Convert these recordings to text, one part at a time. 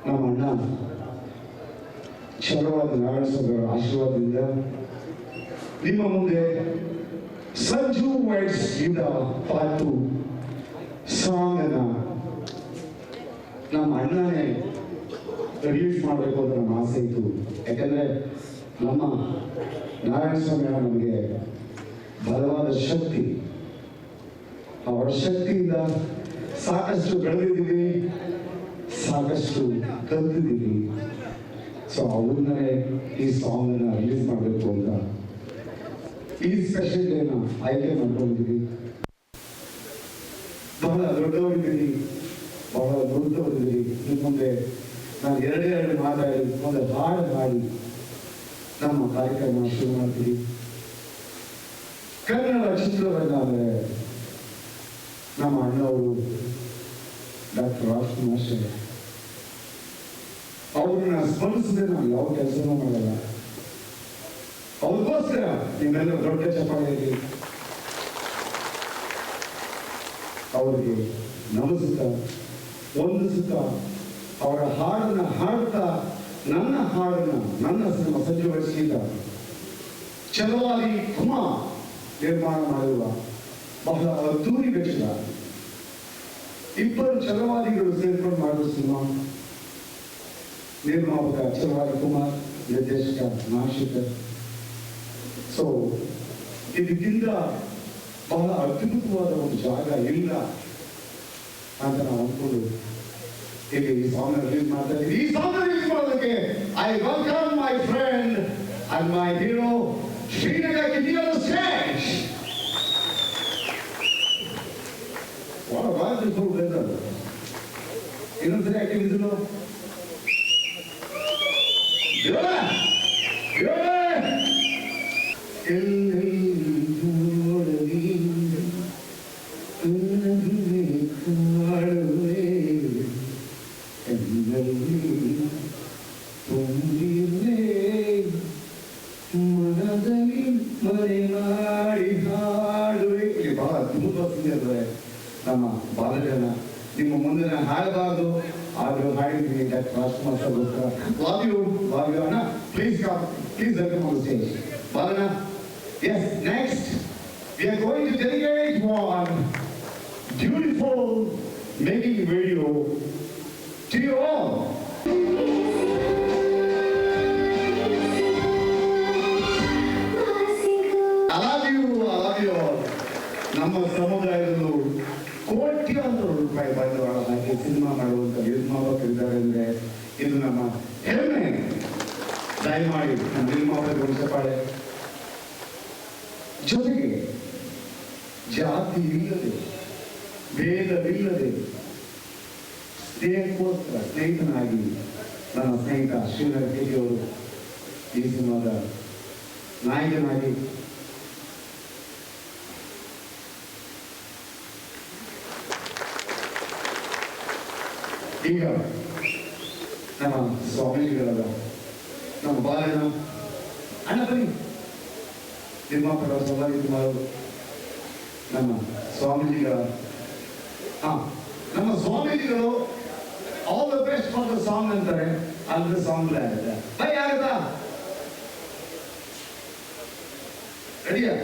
ನಮ್ಮ ಅಣ್ಣ ಚಲವಾದ ನಾರಾಯಣಸ್ವಾಮಿ ಆಶೀರ್ವಾದದಿಂದ ನಿಮ್ಮ ಮುಂದೆ ಸಂಜು ವೈಟ್ಸ್ ಯುದ್ಧ ಪಾರ್ಟ್ 2 ಸಾಂಗ್ ಅನ್ನ ನಮ್ಮ ಅಣ್ಣನೇ ರಿಲೀಸ್ ಮಾಡಬೇಕು ಅಂತ ನಮ್ಮ ಆಸೆ ಇತ್ತು. ಯಾಕಂದ್ರೆ ನಮ್ಮ ನಾರಾಯಣಸ್ವಾಮಿ ನಮಗೆ ಬಲವಾದ ಶಕ್ತಿ, ಅವರ ಶಕ್ತಿಯಿಂದ ಸಾಕಷ್ಟು ಬೆಳೆದಿದ್ದೀವಿ, ಸಾಕಷ್ಟು ಕಲ್ತಿದ್ದೀವಿ. ಸೊ ಅವ್ರನ್ನೇ ಈ ಸಾಂಗ್ ಅನ್ನ ರಿಲೀಸ್ ಮಾಡಬೇಕು ಅಂತ ಈ ಸ್ಪೆಷಲ್ ಡೇನ ಆಯ್ಕೆ ಮಾಡ್ಕೊಂಡಿದ್ದೀವಿ. ಬಹಳ ದೊಡ್ಡವರಿದ್ದೀರಿ, ಬಹಳ ದೊಡ್ಡವರಿದ್ದೀರಿ. ನಿಮ್ಮ ಮುಂದೆ ನಾನು ಎರಡೇ ಮಾತಾಡಿ ಒಂದು ಹಾಡು ಹಾಡಿ ನಮ್ಮ ಕಾರ್ಯಕ್ರಮ ಶುರು ಮಾಡ್ತೀವಿ. ಕನ್ನಡ ಚಿತ್ರರಂಗ ಅಂದರೆ ನಮ್ಮ ಅಣ್ಣವರು ಡಾಕ್ಟರ್ ರಾಜ್ಕುಮಾರ್ ಶೆಟ್ಟಿ. ಅವ್ರನ್ನ ಸ್ಮರಿಸದೆ ನಾವು ಯಾವ ಕೆಲಸನೂ ಮಾಡಲ್ಲ. ಅವ್ರಿಗೋಸ್ಕರ ನಿಮ್ಮೆಲ್ಲ ದೊಡ್ಡ ಚಪ್ಪಾಳೆಯಲ್ಲಿ ಅವರಿಗೆ ನಮಸ್ಕಾರ ವಂದಿಸುತ್ತಾ ಅವರ ಹಾಡನ್ನ ಹಾಡ್ತಾ ನನ್ನ ಹಾಡನ್ನ ನನ್ನ ಸಿನಿಮಾ ಸಜ್ಜುಗೊಳಿಸಿದ ಛಲವಾದಿ ಕುಮಾರ್ ನಿರ್ಮಾಣ ಮಾಡಿರುವ ಬಹಳ ಅದ್ದೂರಿ ವೆಚ್ಚದ ಇಬ್ಬರು ಛಲವಾದಿಗಳು ಸೇರ್ಕೊಂಡು ಮಾಡುವ ಸಿನಿಮಾ. ನಿರ್ಮಾಪಕ ಛಲವಾದಿ ಕುಮಾರ್, ನಿರ್ದೇಶಕ ನಾಶಿಕರ್. ಸೊ ಇದಕ್ಕಿಂತ ಬಹಳ ಅದ್ಭುತವಾದ ಒಂದು ಜಾಗ ಇಲ್ಲ ಅಂತ ನಾವು ಅಂದ್ಕೊಂಡು ಇಲ್ಲಿ ಈ ಸಾಂಗ್ ರಿಲೀಸ್ ಮಾಡ್ತಾ ಇದ್ದೀವಿ. ಈ ಸಾಂಗ್ ರಿಲೀಸ್ ಮಾಡೋದಕ್ಕೆ I welcome my friend and my hero Srinagar Kitty on the stage. What a wonderful weather. ಇನ್ನೊಂದ್ಸರಿ ಆಕ್ಟಿವಿಟಿನು ಬಹಳ ಅದ್ಭುತ ಸಿಂಗರ್ ನಮ್ಮ ಬಾಲಜನ. ನಿಮ್ಮ ಮುಂದೆ ನಾನು ಹಾಡಬಾರ್ದು, ಆದರೂ ಹಾಡಿದ್ದೀನಿ ಡಾಕ್ಟರ್ ರಾಜ್ಕುಮಾರ್ ಸರ್ಗೋಸ್ಕರ. Love you ಅಣ್ಣ. Please welcome on the stage. Balana. Yes, next we are going to dedicate one beautiful making video to you all. I love you all. ನಮ್ಮ ಸಮುದಾಯದಲ್ಲೂ ಕೋಟ್ಯಾಂತರ ರೂಪಾಯಿ ಬಂಡವಾಳ ಹಾಕಿ ಸಿನಿಮಾ ಮಾಡುವಂತ ನಿರ್ಮಾಪಕರಿದ್ದಾರೆ ಅಂದ್ರೆ ಇದು ನಮ್ಮ ಹೆಮ್ಮೆ. ದಯಮಾಡಿ ನಮ್ಮ ನಿರ್ಮಾಪಕರು ಚಪ್ಪಾಳೆ. ಜೊತೆಗೆ ಜಾತಿ ಇಲ್ಲದೆ, ಭೇದವಿಲ್ಲದೆ ಸ್ನೇಹಕ್ಕೋಸ್ಕರ ಸ್ನೇಹಿತನಾಗಿ ನನ್ನ ಸ್ನೇಹಿತ ಶ್ರೀನಗರ್ ಕಿಟಿ ಅವರು ಈ ಸಿನಿಮಾದ ನಾಯಕನಾಗಿ ಈಗ ನಮ್ಮ ಸ್ವಾಮೀಜಿಗಳಾದ ನಮ್ಮ ಬಾಲಣ್ಣ ಅಣ್ಣ ಬನ್ನಿ, ನಿರ್ಮಾಪಕ ಸವಾಲಿ ಕುಮಾರ್ ನಮ್ಮ ಸ್ವಾಮೀಜಿಗಳ ನಮ್ಮ ಸ್ವಾಮೀಜಿಗಳು all the best for the song ಅಂತಾರೆ. ಅದ್ರ ಸಾಂಗ್ ಆಗುತ್ತೆ ಬೈ ಆಗುತ್ತಾ? ರೆಡಿಯಾ?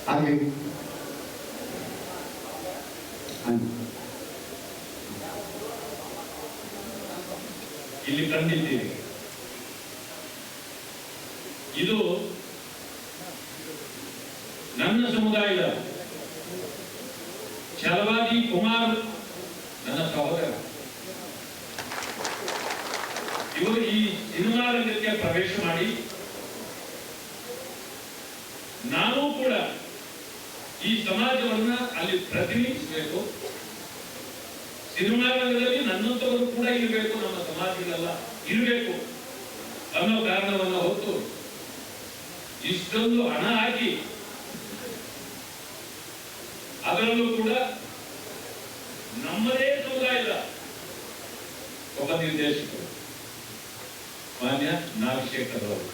ಹಾಗೆ ಇಲ್ಲಿ ಕಂಡಿದ್ದೀರಿ. ಇದು ನನ್ನ ಸಮುದಾಯದ ಛಲವಾದಿ ಕುಮಾರ್ ನನ್ನ ಸಹೋದರ. ಇವರು ಈ ಸಿನಿಮಾ ರಂಗಕ್ಕೆ ಪ್ರವೇಶ ಮಾಡಿ ನಾನು ಕೂಡ ಈ ಸಮಾಜವನ್ನ ಅಲ್ಲಿ ಪ್ರತಿನಿಧಿಸಬೇಕು, ಸಿನಿಮಾ ರಂಗದಲ್ಲಿ ನನ್ನಂತವರು ಕೂಡ ಇರಬೇಕು, ನಮ್ಮ ಸಮಾಜಗಳೆಲ್ಲ ಇರಬೇಕು ಅನ್ನೋ ಕಾರಣವನ್ನ ಹೊತ್ತು ಇಷ್ಟೊಂದು ಹಣ ಹಾಕಿ ಅದರಲ್ಲೂ ಕೂಡ ನಮ್ಮದೇ ಸಮುದಾಯದ ಒಬ್ಬ ನಿರ್ದೇಶಕರು ಮಾನ್ಯ ನಾಗಶೇಖರ್ ಅವರು.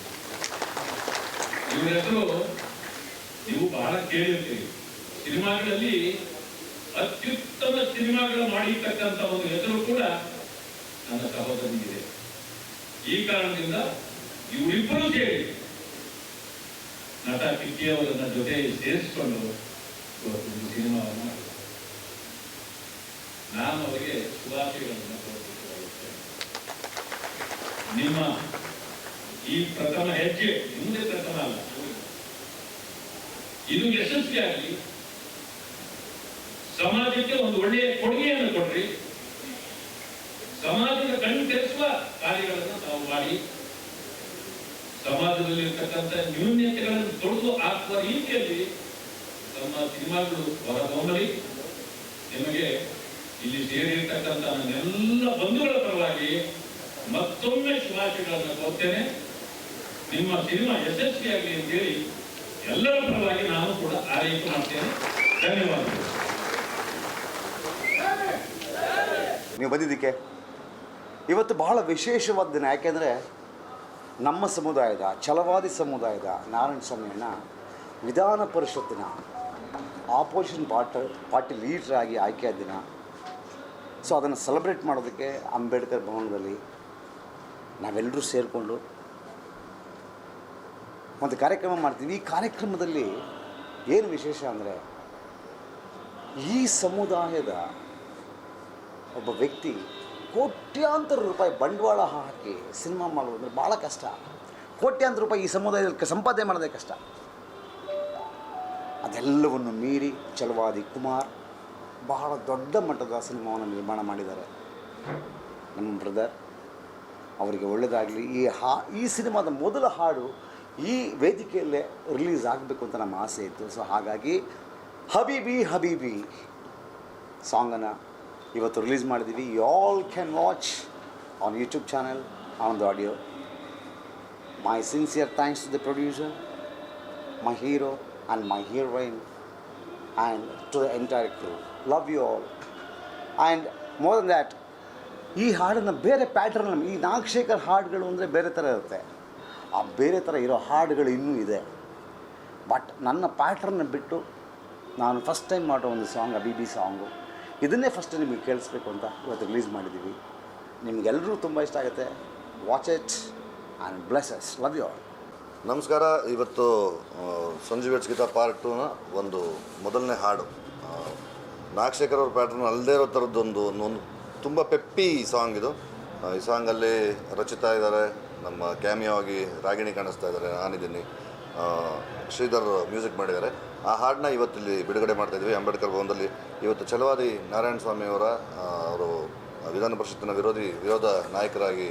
ಇವರ ಹೆಸರು ನೀವು ಬಹಳ ಕೇಳಿರ್ತೀರಿ. ಸಿನಿಮಾಗಳಲ್ಲಿ ಅತ್ಯುತ್ತಮ ಸಿನಿಮಾಗಳು ಮಾಡಿರ್ತಕ್ಕಂಥ ಒಂದು ಹೆಸರು ಕೂಡ ನನ್ನ ಸಹೋದರನಿಗಿದೆ. ಈ ಕಾರಣದಿಂದ ಇವರಿಬ್ಬರು ಸೇರಿ ನಟ ಕಿಟ್ಟಿಯವರನ್ನ ಜೊತೆ ಸೇರಿಸಿಕೊಂಡು ಇವತ್ತು ಸಿನಿಮಾವನ್ನು ಮಾಡಿದ್ದಾರೆ. ನಾನು ಅವರಿಗೆ ಶುಭಾಶಯಗಳನ್ನು ಕೋರುತ್ತೇನೆ. ನಿಮ್ಮ ಈ ಪ್ರಥಮ ಹೆಜ್ಜೆ ಮುಂದೆ ಪ್ರಥಮ ಅಲ್ಲ, ಇದು ಯಶಸ್ವಿಯಾಗಿ ಸಮಾಜಕ್ಕೆ ಒಂದು ಒಳ್ಳೆಯ ಕೊಡುಗೆಯನ್ನು ಕೊಡ್ರಿ. ಸಮಾಜದ ಕಣ್ಣು ತೆರೆಸುವ ಕಾರ್ಯಗಳನ್ನು ತಾವು ಮಾಡಿ ಸಮಾಜದಲ್ಲಿರ್ತಕ್ಕಂಥ ನ್ಯೂನ್ಯತೆಗಳನ್ನು ತೊಡೆದು ಹಾಕುವ ರೀತಿಯಲ್ಲಿ ತಮ್ಮ ಸಿನಿಮಾಗಳು ಹೊರಹೊಮ್ಮಲಿ. ನಿಮಗೆ ಇಲ್ಲಿ ಸೇರಿರ್ತಕ್ಕಂಥ ನನ್ನೆಲ್ಲ ಬಂಧುಗಳ ಪರವಾಗಿ ಮತ್ತೊಮ್ಮೆ ಶುಭಾಶಯಗಳನ್ನು ಕೋರ್ತೇನೆ. ನಿಮ್ಮ ಸಿನಿಮಾ ಯಶಸ್ವಿಯಾಗಲಿ ಅಂತೇಳಿ ಎಲ್ಲರ ಪರವಾಗಿ ನಾನು ಕೂಡ ಆರೈಕೆ ಮಾಡ್ತೇನೆ. ಧನ್ಯವಾದಗಳು. ನೀವು ಬಂದಿದ್ದಕ್ಕೆ ಇವತ್ತು ಬಹಳ ವಿಶೇಷವಾದ ದಿನ. ಯಾಕೆಂದರೆ ನಮ್ಮ ಸಮುದಾಯದ ಛಲವಾದಿ ಸಮುದಾಯದ ನಾರಾಯಣ ಸ್ವಾಮಿಯನ್ನು ವಿಧಾನ ಪರಿಷತ್ತಿನ ಆಪೋಸಿಷನ್ ಪಾರ್ಟಿ ಲೀಡರ್ ಆಗಿ ಆಯ್ಕೆಯಾದ ದಿನ. ಸೊ ಅದನ್ನು ಸೆಲೆಬ್ರೇಟ್ ಮಾಡೋದಕ್ಕೆ ಅಂಬೇಡ್ಕರ್ ಭವನದಲ್ಲಿ ನಾವೆಲ್ಲರೂ ಸೇರಿಕೊಂಡು ಒಂದು ಕಾರ್ಯಕ್ರಮ ಮಾಡ್ತೀವಿ. ಈ ಕಾರ್ಯಕ್ರಮದಲ್ಲಿ ಏನು ವಿಶೇಷ ಅಂದರೆ, ಈ ಸಮುದಾಯದ ಒಬ್ಬ ವ್ಯಕ್ತಿ ಕೋಟ್ಯಾಂತರ ರೂಪಾಯಿ ಬಂಡವಾಳ ಹಾಕಿ ಸಿನಿಮಾ ಮಾಡೋದಂದ್ರೆ ಭಾಳ ಕಷ್ಟ. ಕೋಟ್ಯಾಂತರ ರೂಪಾಯಿ ಈ ಸಮುದಾಯದಲ್ಲಿ ಸಂಪಾದನೆ ಮಾಡೋದೇ ಕಷ್ಟ. ಅದೆಲ್ಲವನ್ನು ಮೀರಿ ಛಲವಾದಿ ಕುಮಾರ್ ಬಹಳ ದೊಡ್ಡ ಮಟ್ಟದ ಸಿನಿಮಾವನ್ನು ನಿರ್ಮಾಣ ಮಾಡಿದ್ದಾರೆ. ನಮ್ಮ ಬ್ರದರ್ ಅವರಿಗೆ ಒಳ್ಳೆಯದಾಗಲಿ. ಈ ಸಿನಿಮಾದ ಮೊದಲ ಹಾಡು ಈ ವೇದಿಕೆಯಲ್ಲೇ ರಿಲೀಸ್ ಆಗಬೇಕು ಅಂತ ನಮ್ಮ ಆಸೆ ಇತ್ತು. ಸೊ ಹಾಗಾಗಿ ಹಬೀಬಿ ಹಬೀಬಿ ಸಾಂಗನ್ನು ಇವತ್ತು ರಿಲೀಸ್ ಮಾಡಿದ್ದೀವಿ. You all can watch on YouTube channel on the audio. My sincere thanks to the producer, my hero and my heroine and to the entire crew. Love you all. And more than that, ಈ ಹಾಡನ್ನು ಬೇರೆ pattern, ಈ ನಾಗಶೇಖರ್ ಹಾಡುಗಳು ಅಂದರೆ ಬೇರೆ ಥರ ಇರುತ್ತೆ. ಆ ಬೇರೆ ಥರ ಇರೋ ಹಾಡುಗಳು ಇನ್ನೂ ಇದೆ. ಬಟ್ ನನ್ನ ಪ್ಯಾಟ್ರನ್ನ ಬಿಟ್ಟು ನಾನು ಫಸ್ಟ್ ಟೈಮ್ ಮಾಡೋ ಒಂದು ಸಾಂಗ್ ಹಬೀಬಿ ಸಾಂಗು, ಇದನ್ನೇ ಫಸ್ಟ್ ನಿಮಗೆ ಕೇಳಿಸ್ಬೇಕು ಅಂತ ಇವತ್ತು ರಿಲೀಸ್ ಮಾಡಿದ್ದೀವಿ. ನಿಮಗೆಲ್ಲರೂ ತುಂಬ ಇಷ್ಟ ಆಗುತ್ತೆ. Watch it and bless us. Love you all. ನಮಸ್ಕಾರ. ಇವತ್ತು ಸಂಜು ವೆಟ್ಸ್ ಗೀತಾ ಪಾರ್ಟ್ 2ನ ಒಂದು ಮೊದಲನೇ ಹಾಡು ನಾಗಶೇಖರ್ ಅವ್ರ ಪ್ಯಾಟ್ರನ್ ಅಲ್ಲದೇ ಇರೋ ಥರದ್ದೊಂದು ತುಂಬ ಪೆಪ್ಪಿ ಸಾಂಗ್ ಇದು. ಈ ಸಾಂಗಲ್ಲಿ ರಚಿತಾ ಇದ್ದಾರೆ, ನಮ್ಮ ಕ್ಯಾಮಿಯೋ ಆಗಿ ರಾಗಿಣಿ ಕಾಣಿಸ್ತಾ ಇದ್ದಾರೆ, ನಾನಿದ್ದೀನಿ, ಶ್ರೀಧರ್ ಮ್ಯೂಸಿಕ್ ಮಾಡಿದ್ದಾರೆ. ಆ ಹಾಡನ್ನ ಇವತ್ತಿಲ್ಲಿ ಬಿಡುಗಡೆ ಮಾಡ್ತಾಯಿದ್ವಿ ಅಂಬೇಡ್ಕರ್ ಭವನದಲ್ಲಿ. ಇವತ್ತು ಛಲವಾದಿ ನಾರಾಯಣ ಸ್ವಾಮಿಯವರ ಅವರು ವಿಧಾನ ಪರಿಷತ್ತಿನ ವಿರೋಧ ನಾಯಕರಾಗಿ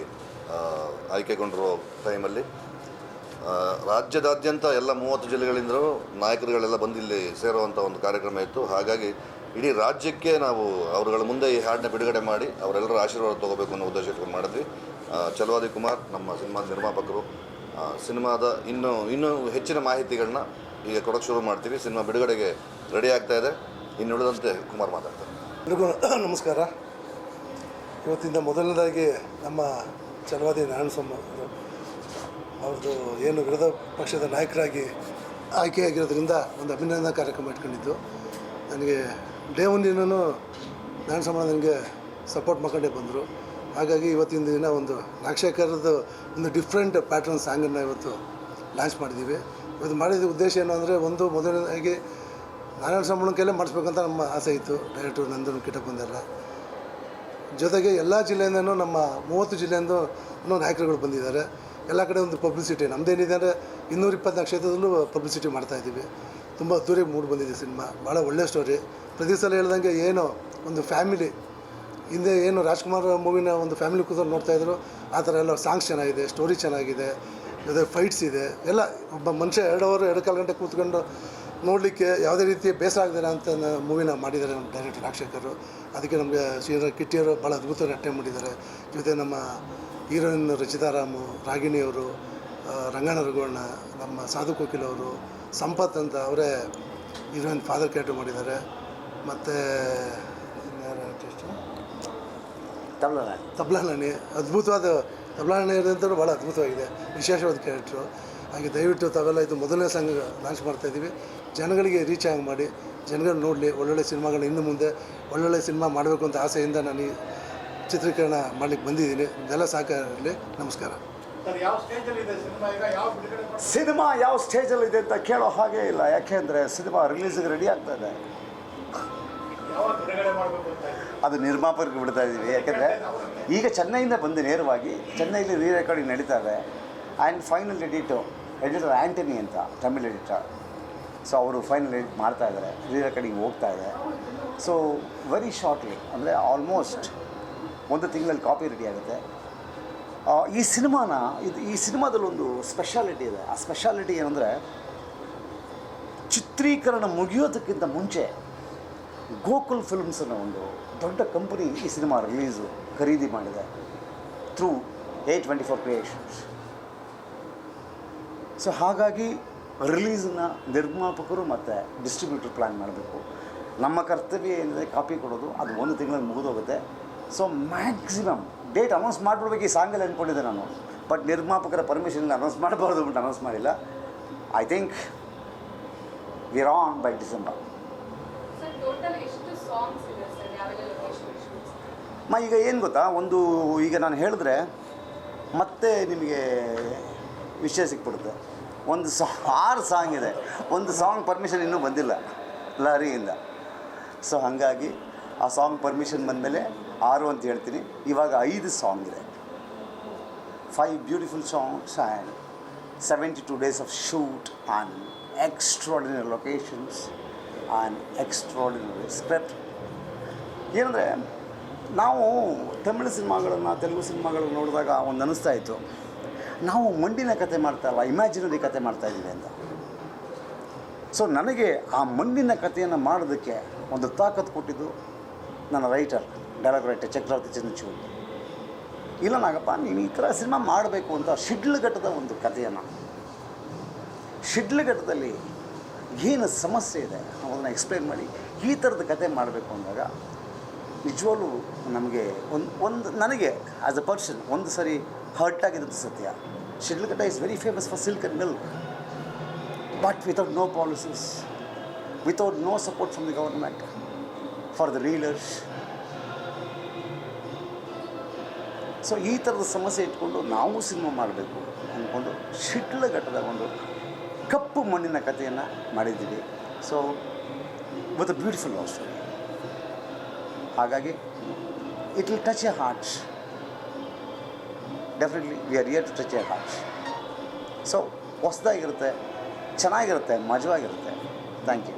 ಆಯ್ಕೆಗೊಂಡಿರೋ ಟೈಮಲ್ಲಿ ರಾಜ್ಯದಾದ್ಯಂತ ಎಲ್ಲ 30 ಜಿಲ್ಲೆಗಳಿಂದಲೂ ನಾಯಕರುಗಳೆಲ್ಲ ಬಂದು ಇಲ್ಲಿ ಸೇರುವಂಥ ಒಂದು ಕಾರ್ಯಕ್ರಮ ಇತ್ತು. ಹಾಗಾಗಿ ಇಡೀ ರಾಜ್ಯಕ್ಕೆ ನಾವು ಅವರುಗಳ ಮುಂದೆ ಈ ಹಾಡನ್ನ ಬಿಡುಗಡೆ ಮಾಡಿ ಅವರೆಲ್ಲರ ಆಶೀರ್ವಾದ ತೊಗೋಬೇಕು ಅನ್ನೋ ಉದ್ದೇಶ ಇಟ್ಕೊಂಡು ಮಾಡಿದ್ವಿ. ಛಲವಾದಿ ಕುಮಾರ್ ನಮ್ಮ ಸಿನಿಮಾದ ನಿರ್ಮಾಪಕರು. ಸಿನಿಮಾದ ಇನ್ನೂ ಹೆಚ್ಚಿನ ಮಾಹಿತಿಗಳನ್ನ ಈಗ ಕೊಡೋಕ್ಕೆ ಶುರು ಮಾಡ್ತೀವಿ. ಸಿನಿಮಾ ಬಿಡುಗಡೆಗೆ ರೆಡಿ ಆಗ್ತಾಯಿದೆ. ಇನ್ನು ಉಳಿದಂತೆ ಕುಮಾರ್ ಮಾತಾಡ್ತಾರೆ. ಎಲ್ರಿಗೂ ನಮಸ್ಕಾರ. ಇವತ್ತಿಂದ ಮೊದಲನೇದಾಗಿ ನಮ್ಮ ಛಲವಾದಿ ನಾರಾಯಣ ಸ್ವಾಮಿ ಅವ್ರದ್ದು ಏನು ವಿರೋಧ ಪಕ್ಷದ ನಾಯಕರಾಗಿ ಆಯ್ಕೆಯಾಗಿರೋದ್ರಿಂದ ಒಂದು ಅಭಿನಂದನಾ ಕಾರ್ಯಕ್ರಮ ಇಟ್ಕೊಂಡಿದ್ದು. ನನಗೆ ಡೇ ಒಂದಿನೂ ನಾರಾಯಣ ಸ್ವಾಮಿ ನನಗೆ ಸಪೋರ್ಟ್ ಮಾಡ್ಕೊಂಡೇ ಬಂದರು. ಹಾಗಾಗಿ ಇವತ್ತಿನ ದಿನ ಒಂದು ನಾಗಶೇಖರದ್ದು ಒಂದು ಡಿಫ್ರೆಂಟ್ ಪ್ಯಾಟ್ರನ್ ಸಾಂಗನ್ನು ಇವತ್ತು ಲಾಂಚ್ ಮಾಡಿದ್ದೀವಿ. ಇವತ್ತು ಮಾಡಿದ ಉದ್ದೇಶ ಏನು ಅಂದರೆ, ಒಂದು ಮೊದಲನೇದಾಗಿ ನಾರಾಯಣ ಸ್ವಾಮಿ ಕೈಲೇ ಮಾಡಿಸ್ಬೇಕಂತ ನಮ್ಮ ಆಸೆ ಇತ್ತು. ಡೈರೆಕ್ಟರ್ ನಂದನ್ ಕಿಟ್ಟಪ್ಪಂದೆಲ್ಲ ಜೊತೆಗೆ ಎಲ್ಲ ಜಿಲ್ಲೆಯಿಂದನೂ ನಮ್ಮ 30 ಜಿಲ್ಲೆಯಿಂದೂ ನಾಯಕರುಗಳು ಬಂದಿದ್ದಾರೆ. ಎಲ್ಲ ಕಡೆ ಒಂದು ಪಬ್ಲಿಸಿಟಿ ನಮ್ಮದೇನಿದೆ ಅಂದರೆ 224 ಕ್ಷೇತ್ರದಲ್ಲೂ ಪಬ್ಲಿಸಿಟಿ ಮಾಡ್ತಾಯಿದ್ದೀವಿ. ತುಂಬ ಅದ್ದೂರಿಗೆ ಮೂಡಿ ಬಂದಿದೆ ಸಿನಿಮಾ. ಭಾಳ ಒಳ್ಳೆಯ ಸ್ಟೋರಿ. ಪ್ರತಿ ಸಲ ಹೇಳ್ದಂಗೆ ಏನು ಒಂದು ಫ್ಯಾಮಿಲಿ ಹಿಂದೆ ಏನು ರಾಜ್ಕುಮಾರ್ ಮೂವಿನ ಒಂದು ಫ್ಯಾಮಿಲಿ ಕೂತ್ಕೊಂಡು ನೋಡ್ತಾಯಿದ್ರು, ಆ ಥರ ಎಲ್ಲ ಸಾಂಗ್ಸ್ ಚೆನ್ನಾಗಿದೆ, ಸ್ಟೋರಿ ಚೆನ್ನಾಗಿದೆ, ಜೊತೆ ಫೈಟ್ಸ್ ಇದೆ. ಎಲ್ಲ ಒಬ್ಬ ಮನುಷ್ಯ 2 ಅವರ್ 2.25 ಗಂಟೆ ಕೂತ್ಕೊಂಡು ನೋಡಲಿಕ್ಕೆ ಯಾವುದೇ ರೀತಿ ಬೇಸರ ಆಗದಿಲ್ಲ ಅಂತ ಮೂವಿನ ಮಾಡಿದ್ದಾರೆ ನಮ್ಮ ಡೈರೆಕ್ಟರ್ ನಾಗಶೇಖರ್. ಅದಕ್ಕೆ ನಮಗೆ ಶ್ರೀಧರ್ ಕಿಟ್ಟಿಯವರು ಭಾಳ ಅದ್ಭುತವಾಗಿ ಅಟೆಂಡ್ ಮಾಡಿದ್ದಾರೆ. ಜೊತೆ ನಮ್ಮ ಹೀರೋಯಿನ್ ರಚಿತಾ ರಾಮು, ರಾಗಿಣಿಯವರು, ರಂಗಣ್ಣ ರಘುವಣ್ಣ, ನಮ್ಮ ಸಾಧು ಕೋಕಿಲ್ ಅವರು, ಸಂಪತ್ ಅಂತ ಅವರೇ ಹೀರೋಯಿನ್ ಫಾದರ್ ಕ್ಯಾರೆಕ್ಟರ್ ಮಾಡಿದ್ದಾರೆ. ಮತ್ತು ತಬ್ಲಾನಣಿ ಅದ್ಭುತವಾದ ತಬ್ಲಾನಣಿ ಇರೋದಂತೂ ಭಾಳ ಅದ್ಭುತವಾಗಿದೆ, ವಿಶೇಷವಾದ ಕ್ಯಾರೆಕ್ಟ್ರು. ಹಾಗೆ ದಯವಿಟ್ಟು ತಾವೆಲ್ಲ ಇದು ಮೊದಲನೇ ಸಾಂಗ್ ಲಾಂಚ್ ಮಾಡ್ತಾಯಿದ್ದೀವಿ. ಜನಗಳಿಗೆ ರೀಚ್ ಆಗಿ ಮಾಡಿ, ಜನಗಳು ನೋಡಲಿ, ಒಳ್ಳೊಳ್ಳೆ ಸಿನಿಮಾಗಳು ಇನ್ನು ಮುಂದೆ ಒಳ್ಳೊಳ್ಳೆ ಸಿನಿಮಾ ಮಾಡಬೇಕು ಅಂತ ಆಸೆಯಿಂದ ನಾನು ಈ ಚಿತ್ರೀಕರಣ ಮಾಡಲಿಕ್ಕೆ ಬಂದಿದ್ದೀನಿ. ಇದೆಲ್ಲ ಸಹಕಾರ ಇರಲಿ. ನಮಸ್ಕಾರ. ಸಿನಿಮಾ ಯಾವ ಸ್ಟೇಜಲ್ಲಿದೆ ಅಂತ ಕೇಳೋ ಹಾಗೆ ಇಲ್ಲ, ಯಾಕೆಂದರೆ ಸಿನಿಮಾ ರಿಲೀಸಿಗೆ ರೆಡಿ ಆಗ್ತಾ ಇದೆ. ಅದು ನಿರ್ಮಾಪಕರಿಗೆ ಬಿಡ್ತಾ ಇದ್ದೀವಿ, ಯಾಕೆಂದರೆ ಈಗ ಚೆನ್ನೈಯಿಂದ ಬಂದು ನೇರವಾಗಿ ಚೆನ್ನೈಲಿ ರೀ ರೆಕಾರ್ಡಿಂಗ್ ನಡೀತಾ ಇದೆ. ಆ್ಯಂಡ್ ಫೈನಲ್ ಎಡಿಟರ್ ಆ್ಯಂಟನಿ ಅಂತ ತಮಿಳ್ ಎಡಿಟರ್, ಸೊ ಅವರು ಫೈನಲ್ ಎಡಿಟ್ ಮಾಡ್ತಾ ಇದ್ದಾರೆ, ರೀ ರೆಕಾರ್ಡಿಂಗ್ ಹೋಗ್ತಾ ಇದೆ. ಸೊ ವೆರಿ ಶಾರ್ಟ್ಲಿ, ಅಂದರೆ ಆಲ್ಮೋಸ್ಟ್ 1 ತಿಂಗಳಲ್ಲಿ ಕಾಪಿ ರೆಡಿ ಆಗುತ್ತೆ. ಈ ಸಿನಿಮಾದಲ್ಲೊಂದು ಸ್ಪೆಷಾಲಿಟಿ ಇದೆ. ಆ ಸ್ಪೆಷಾಲಿಟಿ ಏನಂದರೆ, ಚಿತ್ರೀಕರಣ ಮುಗಿಯೋದಕ್ಕಿಂತ ಮುಂಚೆ ಗೋಕುಲ್ ಫಿಲ್ಮ್ಸ್ ಅನ್ನೋ ಒಂದು ದೊಡ್ಡ ಕಂಪನಿ ಈ ಸಿನಿಮಾ ಖರೀದಿ ಮಾಡಿದೆ ಥ್ರೂ A24 ಕ್ರಿಯೇಷನ್ಸ್. ಸೊ ಹಾಗಾಗಿ ರಿಲೀಸನ್ನ ನಿರ್ಮಾಪಕರು ಮತ್ತು ಡಿಸ್ಟ್ರಿಬ್ಯೂಟರ್ ಪ್ಲ್ಯಾನ್ ಮಾಡಬೇಕು. ನಮ್ಮ ಕರ್ತವ್ಯ ಏನಿದೆ ಕಾಪಿ ಕೊಡೋದು, ಅದು 1 ತಿಂಗಳಲ್ಲಿ ಮುಗಿದೋಗುತ್ತೆ. ಸೊ ಮ್ಯಾಕ್ಸಿಮಮ್ ಡೇಟ್ ಅನೌನ್ಸ್ ಮಾಡಿಬಿಡ್ಬೇಕು ಈ ಸಾಂಗಲ್ಲಿ ಅಂದ್ಕೊಂಡಿದ್ದೆ ನಾನು, ಬಟ್ ನಿರ್ಮಾಪಕರ ಪರ್ಮಿಷನ್ ಅನೌನ್ಸ್ ಮಾಡಬಾರ್ದು ಅಂತ ಅನೌನ್ಸ್ ಮಾಡಿಲ್ಲ. I think we are on by December. ಈಗ ಏನು ಗೊತ್ತಾ, ಈಗ ನಾನು ಹೇಳಿದ್ರೆ ಮತ್ತೆ ನಿಮಗೆ ವಿಷಯ ಸಿಕ್ಬಿಡುತ್ತೆ. 6 ಸಾಂಗ್ ಇದೆ, ಒಂದು ಸಾಂಗ್ ಪರ್ಮಿಷನ್ ಇನ್ನೂ ಬಂದಿಲ್ಲ ಲಹರಿಯಿಂದ. ಸೊ ಹಾಗಾಗಿ ಆ ಸಾಂಗ್ ಪರ್ಮಿಷನ್ ಬಂದಮೇಲೆ 6 ಅಂತ ಹೇಳ್ತೀನಿ. ಇವಾಗ 5 ಸಾಂಗ್ ಇದೆ, 5 beautiful songs and 72 days of shoot and extraordinary locations and extraordinary script. ಏನಂದರೆ, ನಾವು ತಮಿಳು ಸಿನಿಮಾಗಳನ್ನು ತೆಲುಗು ಸಿನಿಮಾಗಳನ್ನು ನೋಡಿದಾಗ ಒಂದು ಅನ್ನಿಸ್ತಾ ಇತ್ತು, ನಾವು ಮಂಡಿನ ಕತೆ ಮಾಡ್ತಾಯಿಲ್ಲ, ಇಮ್ಯಾಜಿನರಿ ಕತೆ ಮಾಡ್ತಾಯಿದ್ದೀವಿ ಅಂತ. ಸೊ ನನಗೆ ಆ ಮಂಡಿನ ಕಥೆಯನ್ನು ಮಾಡೋದಕ್ಕೆ ಒಂದು ತಾಕತ್ತು ಕೊಟ್ಟಿದ್ದು ನನ್ನ ಡೈಲಾಗ್ ರೈಟರ್ ಚಕ್ರವರ್ತಿ ಚಂದ್ರಚೂಡ್. ಇಲ್ಲ ನಾಗಪ್ಪ, ನೀನು ಈ ಥರ ಸಿನಿಮಾ ಮಾಡಬೇಕು ಅಂತ ಶಿಡ್ಲಘಟ್ಟದ ಒಂದು ಕಥೆಯನ್ನು, ಶಿಡ್ಲಘಟ್ಟದಲ್ಲಿ ಏನು ಸಮಸ್ಯೆ ಇದೆ ಅವನ್ನ ಎಕ್ಸ್ಪ್ಲೇನ್ ಮಾಡಿ ಈ ಥರದ ಕತೆ ಮಾಡಬೇಕು ಅಂದಾಗ ನಿಜವಾಗ್ಲೂ ನಮಗೆ ನನಗೆ ಆ್ಯಸ್ ಅ ಪರ್ಸನ್ ಒಂದು ಸರಿ ಹರ್ಟ್ ಆಗಿದ್ದು ಸತ್ಯ. Sidlaghatta is very famous for silk and milk, but without no policies, without no support from the government for the readers. So ಈ ಥರದ ಸಮಸ್ಯೆ ಇಟ್ಕೊಂಡು ನಾವು ಸಿನಿಮಾ ಮಾಡಬೇಕು ಅಂದ್ಕೊಂಡು ಶಿಡ್ಲಘಟ್ಟದ ಒಂದು ಕಪ್ಪು ಮಣ್ಣಿನ ಕಥೆಯನ್ನು ಮಾಡಿದ್ದೀವಿ. So with a beautiful love story. ಹಾಗಾಗಿ it will touch a hearts. Definitely we are here to touch a hearts. So ಹೊಸದಾಗಿರುತ್ತೆ, ಚೆನ್ನಾಗಿರುತ್ತೆ, ಮಜವಾಗಿರುತ್ತೆ. Thank you.